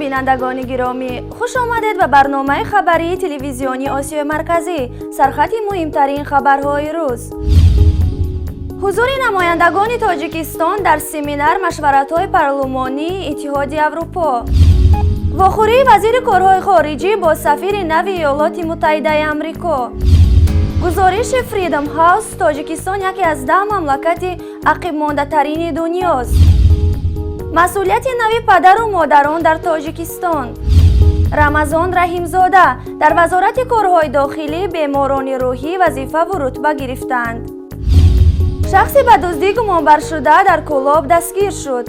بینندگان گرامی، خوش آمدید به برنامه خبری تلویزیونی آسیای مرکزی. سرخط مهمترین خبرهای روز. حضور نمایندگان تاجیکستان در سمینار مشورت‌های پارلمانی اتحادیه اروپا. واخوری وزیر کارهای خارجی با سفیر نو ایالات متحده آمریکا. گزارش فریدم هاوس، تاجیکستان یکی از 10 مملکت عقب مانده ترین دنیاست. مسئولیت نوی پدر و مادران در تاجیکستان. رمضان رحیمزاده در وزارت کارهای داخلی بیماران روحی وظیفه و رتبه گرفتند. شخصی به دزدی گمانبر شده در کلاب دستگیر شد.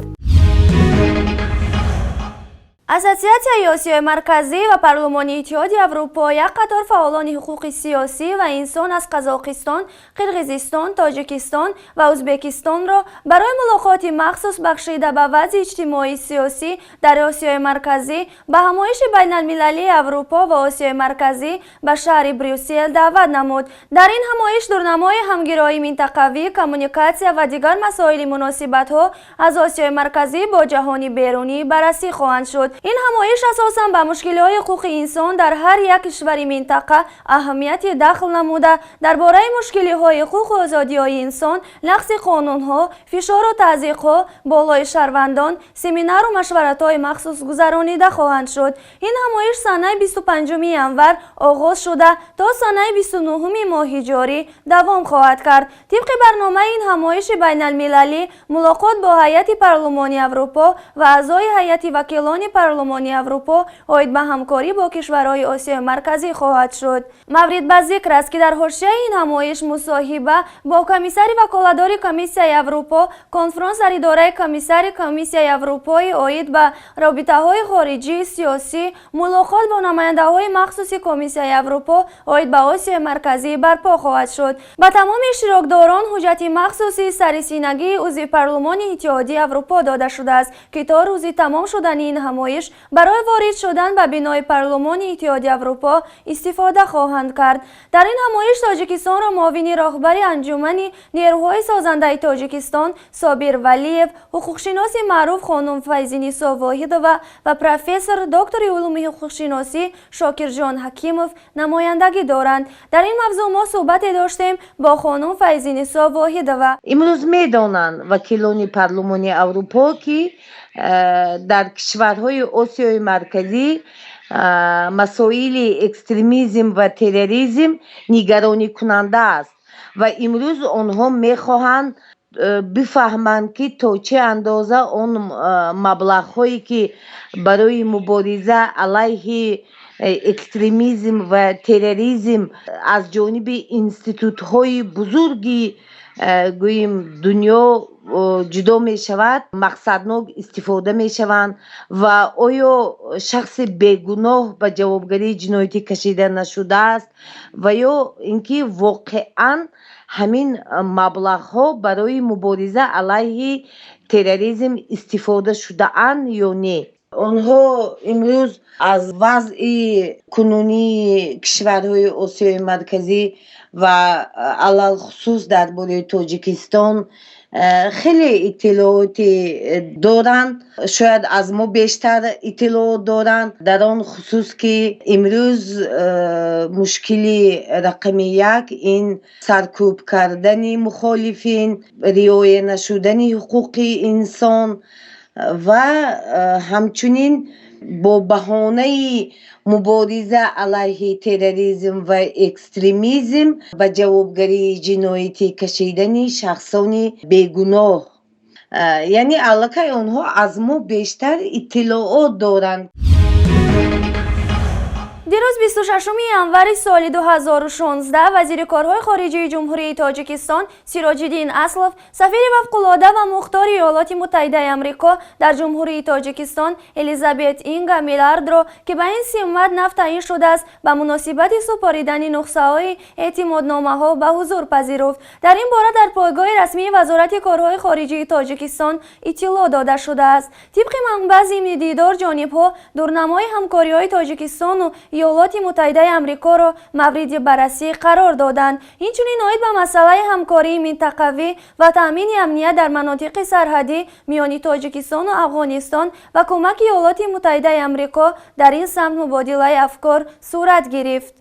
اساسیاسیون آسیای مرکزی و پارلمانی اتحادیه اروپا یک قطار فعالان حقوق سیاسی و انسان از قزاقستان، قرقیزستان، تاجیکستان و ازبکستان را برای ملاقات مخصوص بخشیده به وضع اجتماعی سیاسی در آسیای مرکزی به همایش بین المللی اروپا و آسیای مرکزی به شهر بریوسل دعوت نمود. در این همایش دورنمای همگرایی منطقوی، کمونیکاسیا و دیگر مسائل مناسبت‌ها از آسیای مرکزی با جهان بیرونی بررسی خواهند شد. این همایش اساساً به مشکل‌های حقوق انسان در هر یک کشور منطقه اهمیت دخل نموده، درباره مشکل‌های حقوق و آزادی‌های انسان، نقض قانون‌ها، فشار و تضییق‌ها بالای شهروندان، سمینار و مشورت‌های مخصوص گذرانیده خواهند شد. این همایش سنه 25 ژانویه آغاز شده تا سنه 29 ماه جاری دوام خواهد کرد. طبق برنامه این همایش بین المللی، ملاقات با هیئت پارلمانی اروپا و اعضای هیئت وکیلان پارلمانی اروپا عاید به همکاری با کشورهای آسیای مرکزی خواهد شد. مورد به ذکر است که در حاشیه این همایش مصاحبه با کمیسر وکالتدار کمیسیای اروپا، کنفرانس در اداره کمیسیای اروپایی عاید به رابطه‌های خارجی سیاسی، ملاقات با نماینده‌های مخصوص کمیسیای اروپا عاید به آسیای مرکزی برپا خواهد شد. به تمام اشتراکداران حجت مخصوصی سریسینگی عضو پارلمان اتحادیه اروپا داده شده است که تا روز تمام شدن این همایش برای وارد شدن به بینای پارلمان اتحادیه اروپا استفاده خواهند کرد. در این همایش تاجیکستان را معاون راهبر انجمن نیروهای سازنده تاجیکستان صابر ولیف، حقوقشناس معروف خانم فیض‌نسا واحدова و پروفسور دکتر علوم حقوقشناسی شاکر جان حکیموف نمایندگی دارند. در این موضوع ما صحبت داشتیم با خانم فیض‌نسا واحدова. امروز میدانند وکیلان پارلمان اروپا که در کشورهای آسیای مرکزی مسائل اکستریمیسم و تروریسم نگرانی کننده است و امروز آنها میخواهند بفهمند که تا چه اندازه آن مبلغ‌هایی که برای مبارزه علیه اکستریمیسم و تروریسم از جانب انستیتوت‌های بزرگی گوییم دنیا جدا می شود، مقصدناک استفاده می شوند و آیا شخص بیگناه به جوابگری جنایتی کشیده نشده است و یا اینکه واقعا همین مبلغ ها برای مبارزه علیه تروریسم استفاده شده اند یا نه. آنها امروز از وضع کنونی کشورهای آسیای مرکزی و علل خصوص درباره تاجیکستان خیلی اطلاعات دارند، شاید از ما بیشتر اطلاعات دارند در آن خصوص که امروز مشکل رقم 1 این سرکوب کردن مخالفین، رعایت نشدن حقوق انسان و همچنین با بهانه مبارزه علیه تروریسم و اکستریمیسم و جوابگری جنایتی کشیدن شخصان بیگناه، یعنی علاقه آنها از ما بیشتر اطلاعات دارند. دیروز 26 ژانویه سال 2016 وزیر کارهای خارجه جمهوری تاجیکستان سیراج الدین اسلف، سفیر فوق‌العاده و مختار ایالات متحده آمریکا در جمهوری تاجیکستان الیزابت اینگا میلارد را که به این سمت نفت تعیین شده است به مناسبت سپاریدن نسخه‌های اعتمادنامه‌ها به حضور پذیرفت. در این باره در پایگاه رسمی وزارت کارهای خارجه تاجیکستان اطلاع داده شده است. طبق منبع ضمن دیدار جانب‌ها دورنمای همکاری‌های تاجیکستان و ایالات متحده آمریکا را مورد بررسی قرار دادند. اینچنین اید به مسئله همکاری منطقوی و تامین امنیت در مناطق سرحدی میان تاجیکستان و افغانستان و کمک ایالات متحده آمریکا در این سمت مبادله افکار صورت گرفت.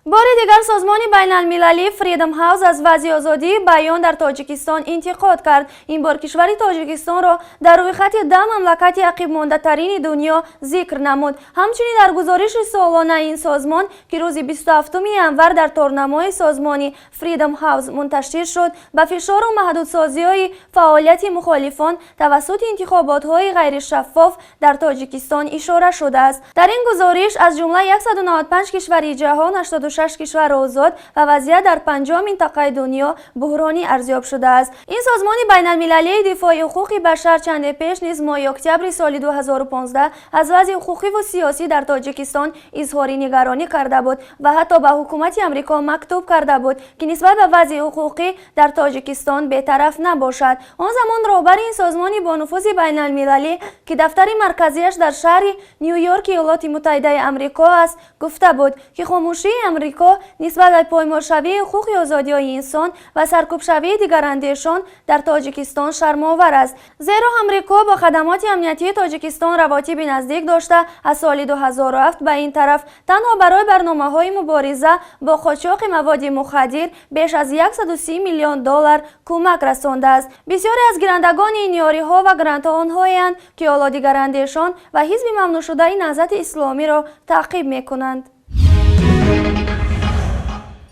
بار دیگر سازمان بین المللی فریدم هاوس از وضع آزادی بیان در تاجیکستان انتقاد کرد. این بار کشور تاجیکستان را در روی خط 10 مملکت عقب مانده ترین دنیا ذکر نمود. همچنین در گزارش سالانه این سازمان که روز 27 ژانویه در تارنمای سازمانی فریدم هاوس منتشر شد، به فشار و محدودسازی‌های فعالیت مخالفان توسط انتخابات‌های غیر شفاف در تاجیکستان اشاره شده است. در این گزارش از جمله 195 کشور جهان 86 کشور آزاد و وضعیت در 50 منطقه دنیا بحرانی ارزیاب شده است. این سازمان بین المللی دفاع حقوق بشر چند پیش نیز ماه اکتبر سال 2015 از وضع حقوقی و سیاسی در تاجیکستان اظهار نگرانی کرده بود و حتی به حکومت آمریکا مکتوب کرده بود که نسبت به وضع حقوقی در تاجیکستان بی‌طرف نباشد. آن زمان رهبر این سازمان با نفوذ بین المللی که دفتر مرکزیش در شهر نیویورک ایالات متحده آمریکا است گفته بود که خاموشی آمریکا نسبت به پایمال‌شوی حقوق آزادی‌های انسان و سرکوب‌شوی دیگر اندیشان در تاجیکستان شرم‌آور است، زیرا آمریکا با خدمات امنیتی تاجیکستان روابط نزدیک داشته از سال 2007 به این طرف تنها برای برنامه‌های مبارزه با قاچاق مواد مخدر بیش از 130 میلیون دلار کمک رسانده است. بسیاری از گیرندگان این یاری‌ها و گرانت‌ها آنهایند که حالا دیگر اندیشان و حزب ممنوع شده نهضت اسلامی را تعقیب می‌کنند.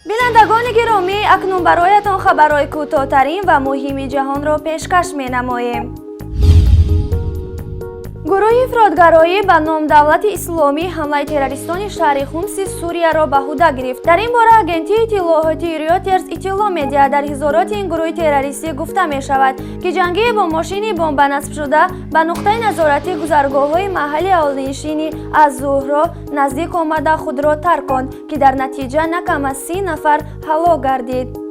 بینندگان گرامی، اکنون برایتان خبرهای کوتاه‌ترین و مهم جهان را پیشکش می‌نماییم. گروه افراطگرایی به نام دولت اسلامی حمله تروریستان شهر خمس سوریه را به عهده گرفت. در این باره اگنتی اطلاعاتی رویترز اطلاع می‌دهد در اظهارات این گروه تروریستی گفته می‌شود که جنگی با ماشین بمب نصب شده به نقطه نظارتی گذرگاه‌های محلی اهالینشینی از زهرا نزدیک آمده خود را ترک کند که در نتیجه نه کم از 30 نفر هلاک گردید.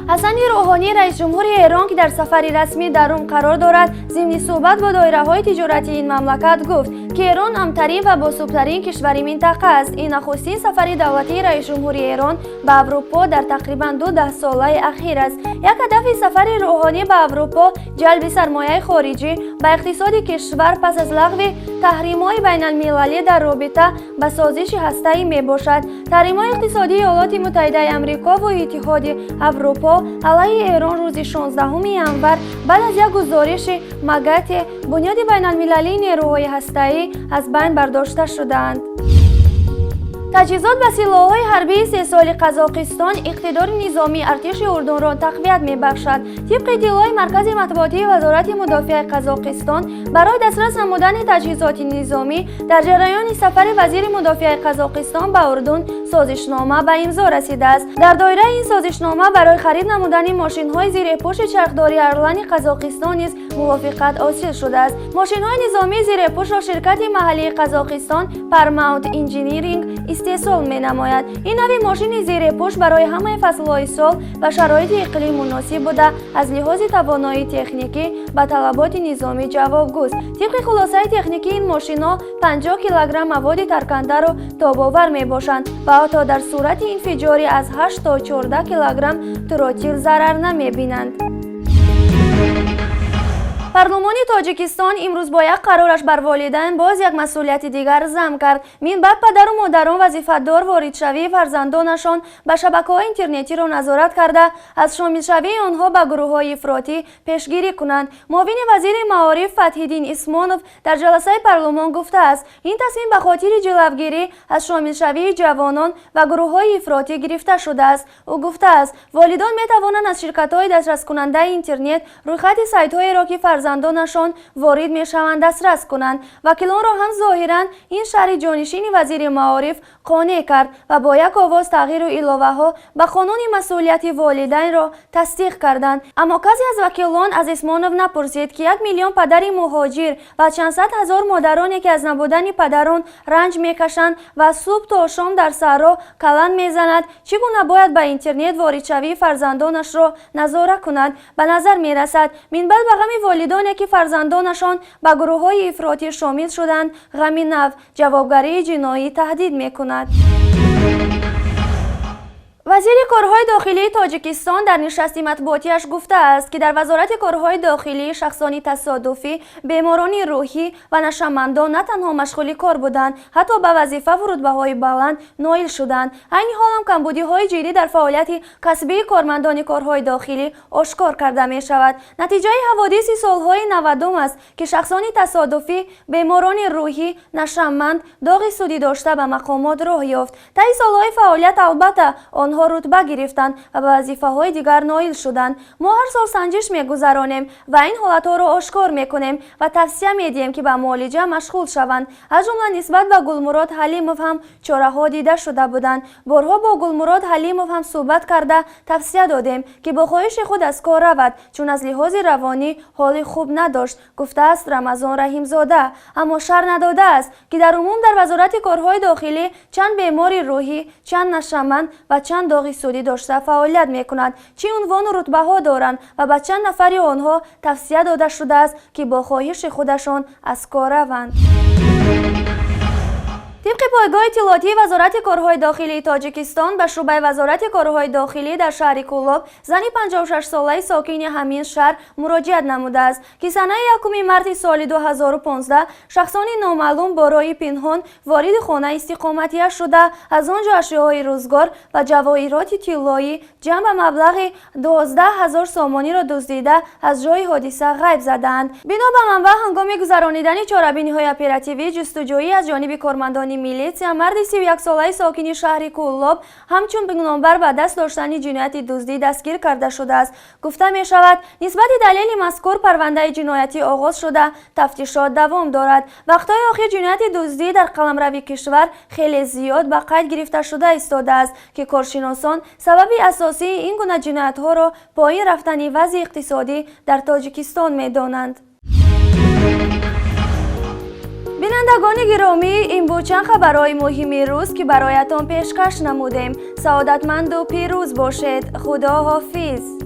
حسن روحانی رئیس جمهور ایران که در سفر رسمی در روم قرار دارد ضمن صحبت با دایره‌های تجارتی این مملکت گفت که ایران امن‌ترین و باثبات‌ترین کشور منطقه است. این نخستین سفر دولتی رئیس جمهور ایران به اروپا در تقریباً 12 ساله اخیر است. یک هدف سفر روحانی به اروپا جلب سرمایه خارجی به اقتصاد کشور پس از لغو تحریم‌های بین‌المللی در رابطه با سازش هسته‌ای میباشد. تحریم‌های اقتصادی ایالات متحده آمریکا و اتحاد اروپا علیه ایران روز 16 ژانویه بعد از یک گزارش مگت بنیاد بین‌المللی نیروهای هسته‌ای از بین برداشته شدند. تجهیزات به سلاح‌های حربی 3 سال قزاقستان اقتدار نظامی ارتش اردن را تقویت می‌بخشد. طبق اطلاع مرکز مطبوعاتی وزارت مدافع قزاقستان برای دسترس نمودن تجهیزات نظامی در جریان سفر وزیر مدافع قزاقستان به اردن سازشنامه به امضا رسیده است. در دایره این سازشنامه برای خرید نمودن ماشین‌های زیر پوش چرخداری ارلن قزاقستان نیز موافقت حاصل شده است. ماشین‌های نظامی زیر پوش را شرکت محلی قزاقستان پرماونت انجینیرینگ استحصال می‌نماید. این نوع ماشین زیر پوش برای همه فصل‌های سال و شرایط اقلیم مناسب بوده از لحاظ توانایی تکنیکی به طلبات نظامی جوابگوست. طبق خلاصه تکنیکی این ماشین‌ها 50 کیلوگرم مواد ترکنده را تاب‌آور می‌باشند و حتی در صورت انفجاری از 8 تا 14 کیلوگرم تروتیل ضرر نمی‌بینند. پارلمان تاجیکستان امروز با یک قرارش بر والدین باز یک مسئولیت دیگر ضم کرد. منبع پدر و مادران وظیفه‌دار واردشوی فرزندانشان به شبکه‌های اینترنتی را نظارت کرده از شامل شوی آنها به گروه‌های افراطی پیشگیری کنند. معاون وزیر معارف فتح‌الدین اسمانوف در جلسه پارلمان گفته است این تصمیم به خاطر جلوگیری از شامل شوی جوانان و گروه‌های افراطی گرفته شده است. او گفته است والدان می‌توانند از شرکت‌های دسترس کننده اینترنت رویخط سایت‌هایی را که فرزندانشان وارد میشوند دسترس کنند. وکیلان را هم ظاهراً این شرح جانشین وزیر معارف قانع کرد و با یک آواز تغییر و علاوه ها به قانون مسئولیت والدین را تصدیق کردند. اما کسی از وکیلان از اسمانوف نپرسید که 1 میلیون پدر مهاجر و چند صد هزار مادرانی که از نبودن پدران رنج میکشند و صبح تا شام در صحرا کلند میزند چگونه باید به اینترنت واردشوی فرزندانش را نظارت کند. به نظر میرسد منبع به غم والدان زندانی که فرزندانشان به گروه‌های افراطی شامل شدند غمی نو جوابگری جنایی تهدید می‌کند. وزیر کارهای داخلی تاجیکستان در نشست مطبوعاتیش گفته است که در وزارت کارهای داخلی شخصانی تصادفی، بیماران روحی و نشهمندان نه تنها مشغول کار بودند، حتی به وظیفه و رتبه‌های بلند نائل شدند. عین حال هم کمبودی‌های جدی در فعالیت کسبی کارمندان کارهای داخلی آشکار کرده می شود. نتیجه حوادث سالهای 90 است که شخصانی تصادفی، بیماران روحی، نشهمند، داغ سودی داشته به مقامات راه یافت. طی سالهای فعالیت البته آنها رتبه گرفتند و به وظیفه‌های دیگر نائل شدند. ما هر سال سنجش می‌گذرانیم و این حالت‌ها را آشکار می‌کنیم و توصیه می‌دهیم که به معالجه مشغول شوند. از جمله نسبت به گلمراد حلیموف هم چاره‌ها دیده شده بودند. بارها با گلمراد حلیموف هم صحبت کرده توصیه دادیم که با خواهش خود از کار رود، چون از لحاظ روانی حال خوب نداشت، گفته است رمضان رحیم‌زاده. اما شرح نداده است که در عموم در وزارت کارهای داخلی چند بیمار روحی، چند نشهمند و چند داغ سودی داشته فعالیت می‌کنند، چه عنوان و رتبه ها دارند و به چند نفری آنها توصیه داده شده است که با خواهش خودشان از کار روند. طبق پایگاه اطلاعاتی وزارت کارهای داخلی تاجیکستان به شعبه وزارت کارهای داخلی در شهر کولاب زنی 56 ساله ساکن همین شهر مراجعت نموده است که سنه 1 مارس سال 2015 شخصانی نامعلوم با راه پنهان وارد خانه استقامتیش شده از آنجا اشیاءهای روزگار و جواهرات طلایی جمع به مبلغ 12,000 سامانی را دزدیده از جای حادثه غیب زدند. بنا به منبع هنگام گذرانیدن چاره‌بینی‌های اپراتیوی جستجویی از جانب کارمندان میلیسیا مرد 31 ساله ساکن شهر کولاب همچون بگنامبر به دست داشتن جنایت دزدی دستگیر کرده شده است. گفته می شود نسبت دلیل مذکور پرونده جنایتی آغاز شده، تفتیشات دوام دارد. وقتهای اخیر جنایت دزدی در قلمرو کشور خیلی زیاد به قید گرفته شده ایستاده است که کارشناسان سبب اساسی این گونه جنایت ها را پایین رفتن وضع اقتصادی در تاجیکستان می دانند. بینندگان گرامی، این بود چند خبرهای مهم روز که برایتان پیشکش نمودیم. سعادتمند و پیروز باشید. خدا حافظ.